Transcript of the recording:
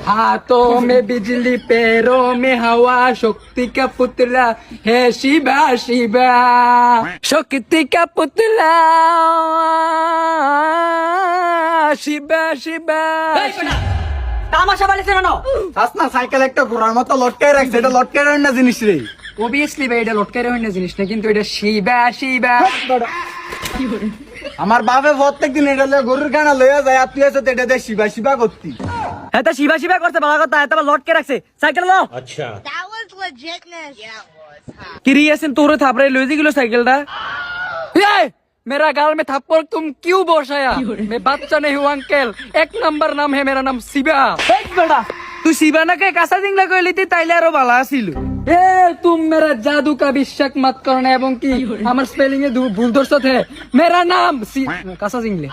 हाथों में बिजली पैरों में हवा शक्ति का पुतला है शिवा शिवा शक्ति का पुतला शिवा शिवा তামাশা বাড়িছে কেন? হাসনা সাইকেল একটা ঘোড়ার মতো লটকায় রাখছে, এটা লটকায় রাখেন না জিনিস রে। অবভিয়াসলি ভাই এটা লটকাই হয় না জিনিস না, কিন্তু এটা শিবা শিবা। আমার বাপে প্রত্যেকদিন এটা লইয়া গরুর গানা লইয়া যায়, আর তুই আছে তো এটা দিয়ে শিবা শিবা করতি। হ্যাঁ তা শিবা শিবা করছে ভালো কথা, এত লটকে রাখছে cycle low. That was legitness. Yeah, it was. Huh? কি রিয়েছেন তোরে থাপড়ে লই দিছিল সাইকেলটা। ये मेरा गाल में थप्पड़ तुम क्यों बरसाया? मैं बच्चा नहीं हूँ अंकल, एक नंबर नाम है मेरा नाम शिवा। এই বেটা তুই শিবা নাকে কাঁচা দিংলা কইলিতি তাইলে আরো ভালো আছিল। ए तुम मेरा जादू का भी शक मत करना, एवं की हमारे स्पेलिंग में भूल दोस्त थे। मेरा नाम कासा सिंगले